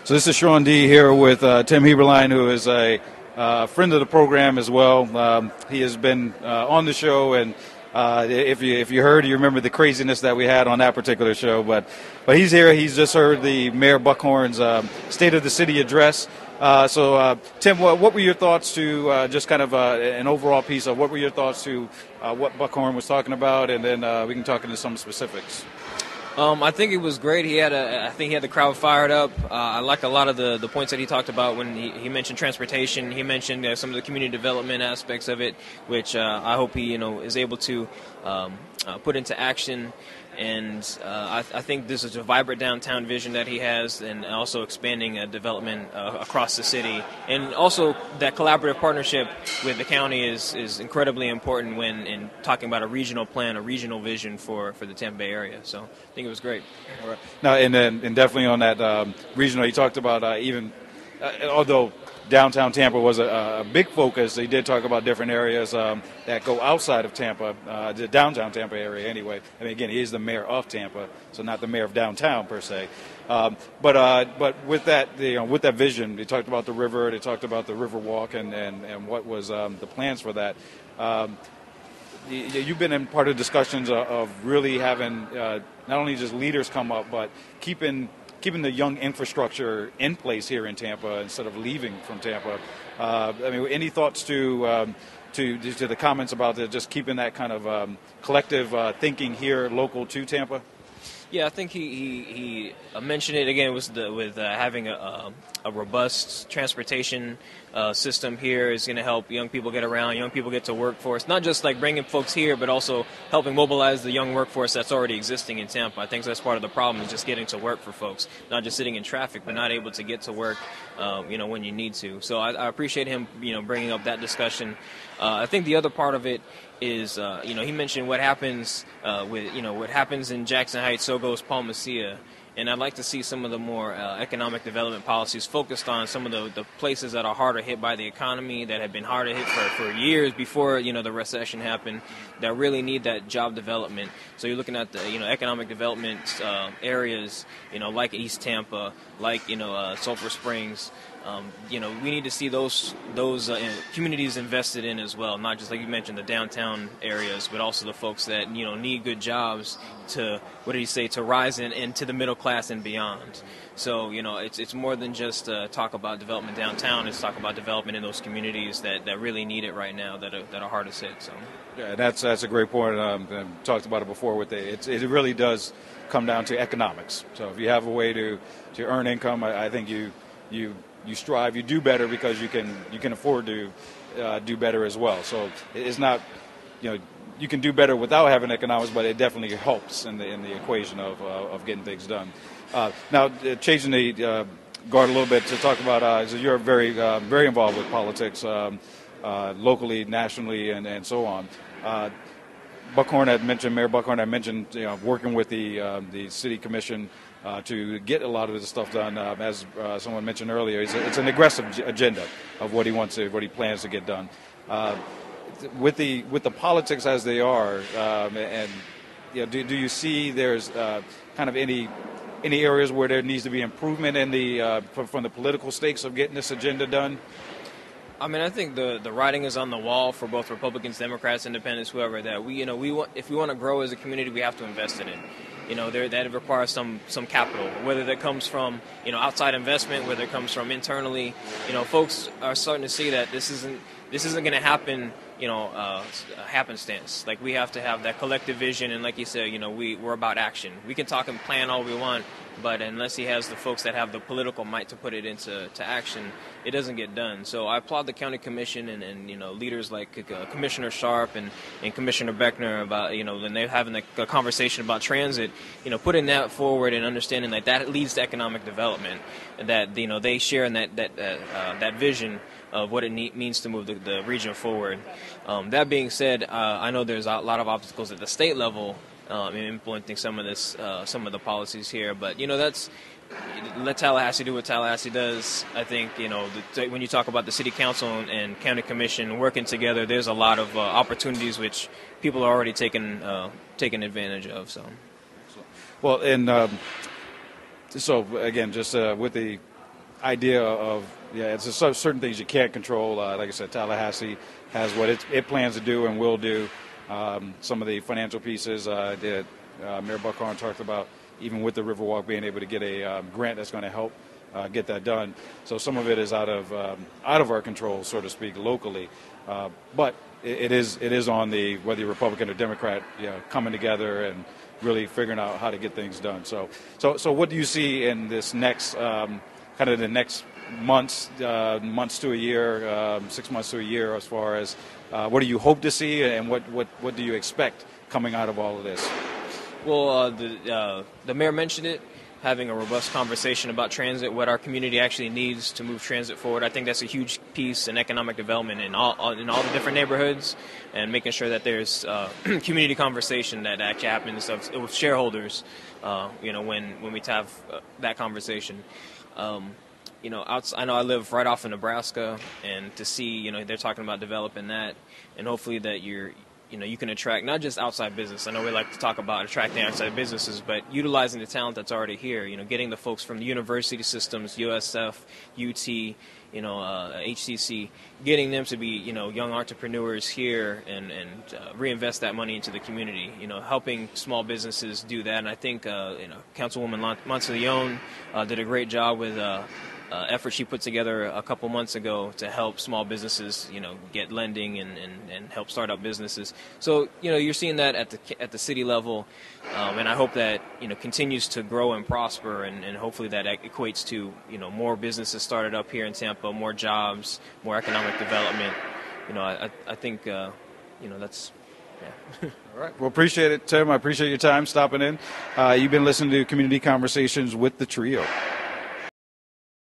So this is Sean D. here with Tim Heberlein, who is a friend of the program as well. He has been on the show, and if you heard, you remember the craziness that we had on that particular show. But he's here. He's just heard the Mayor Buckhorn's State of the City address. So Tim, what were your thoughts to just kind of an overall piece of what were your thoughts to what Buckhorn was talking about, and then we can talk into some specifics. I think it was great. I think he had the crowd fired up. I like a lot of the points that he talked about when he mentioned transportation. He mentioned some of the community development aspects of it, which I hope he is able to put into action. And I think this is a vibrant downtown vision that he has, and also expanding development across the city. And also that collaborative partnership with the county is incredibly important when in talking about a regional plan, a regional vision for the Tampa Bay area. So I think it was great. All right. Now, and definitely on that regional, he talked about although downtown Tampa was a big focus, he did talk about different areas that go outside of Tampa, the downtown Tampa area anyway. I mean, again, he is the mayor of Tampa, so not the mayor of downtown per se. But with that, with that vision, they talked about the river, they talked about the river walk, and what was the plans for that. You've been in part of discussions of really having not only just leaders come up, but keeping the young infrastructure in place here in Tampa instead of leaving from Tampa. I mean, any thoughts to the comments about just keeping that kind of collective thinking here local to Tampa? Yeah, I think he mentioned it again. It was with having a robust transportation system here is going to help young people get around, young people get to workforce. Not just like bringing folks here, but also helping mobilize the young workforce that's already existing in Tampa. I think that's part of the problem is just getting to work for folks, not just sitting in traffic, but not able to get to work, when you need to. So I appreciate him, bringing up that discussion. I think the other part of it is, he mentioned what happens what happens in Jackson Heights, so goes Palma Seca. And I'd like to see some of the more economic development policies focused on some of the places that are harder hit by the economy, that have been harder hit for years before, the recession happened, that really need that job development. So you're looking at the, economic development areas, like East Tampa, like, Sulphur Springs. We need to see those communities invested in as well, not just like you mentioned the downtown areas, but also the folks that need good jobs to to rise into the middle class and beyond. So it's more than just talk about development downtown. It's talk about development in those communities that really need it right now, that are hardest hit. So yeah, that's a great point. I talked about it before with it really does come down to economics. So if you have a way to earn income, I think you strive, you do better because you can afford to do better as well. So it's not, you can do better without having economics, but it definitely helps in the equation of getting things done. Now, changing the guard a little bit to talk about, so you're very involved with politics locally, nationally, and so on. Mayor Buckhorn had mentioned working with the city commission to get a lot of this stuff done. As someone mentioned earlier, it's an aggressive agenda of what he plans to get done. With the politics as they are, and do you see there's kind of any areas where there needs to be improvement in from the political stakes of getting this agenda done? I mean, I think the writing is on the wall for both Republicans, Democrats, Independents, whoever, that if we want to grow as a community, we have to invest in it. That requires some capital, whether that comes from outside investment, whether it comes from internally. Folks are starting to see that this isn't going to happen. Happenstance. Like, we have to have that collective vision, and like you said, we're about action. We can talk and plan all we want, but unless he has the folks that have the political might to put it into action, it doesn't get done. So I applaud the county commission and leaders like Commissioner Sharp and Commissioner Beckner about when they're having a conversation about transit, putting that forward and understanding that leads to economic development, and that they share in that vision of what it means to move the region forward. That being said, I know there's a lot of obstacles at the state level in implementing some of the policies here, but let Tallahassee do what Tallahassee does. I think when you talk about the city council and county commission working together, there's a lot of opportunities which people are already taking advantage of. So, well, and so again, just with the idea of, it's certain things you can't control. Like I said, Tallahassee has what it plans to do and will do. Some of the financial pieces that Mayor Buckhorn talked about, even with the Riverwalk being able to get a grant that's going to help get that done. So some of it is out of our control, so to speak, locally. But it is on the, whether you're Republican or Democrat, coming together and really figuring out how to get things done. So what do you see in this next kind of the next months to a year, 6 months to a year, as far as what do you hope to see, and what do you expect coming out of all of this? Well, the mayor mentioned it, having a robust conversation about transit, what our community actually needs to move transit forward. I think that's a huge piece in economic development in all the different neighborhoods, and making sure that there's community conversation that actually happens with shareholders, when we have that conversation. I know I live right off in Nebraska, and to see, they're talking about developing that, and hopefully that you can attract not just outside business. I know we like to talk about attracting outside businesses, but utilizing the talent that's already here. Getting the folks from the university systems, USF, UT, HCC, getting them to be, young entrepreneurs here and reinvest that money into the community. Helping small businesses do that. And I think, Councilwoman Monteleone did a great job with effort she put together a couple months ago to help small businesses, get lending and help start up businesses. So, you're seeing that at the city level, and I hope that, continues to grow and prosper, and hopefully that equates to, more businesses started up here in Tampa, more jobs, more economic development. I think, that's... Yeah. All right. Well, appreciate it, Tim. I appreciate your time stopping in. You've been listening to Community Conversations with the Trio.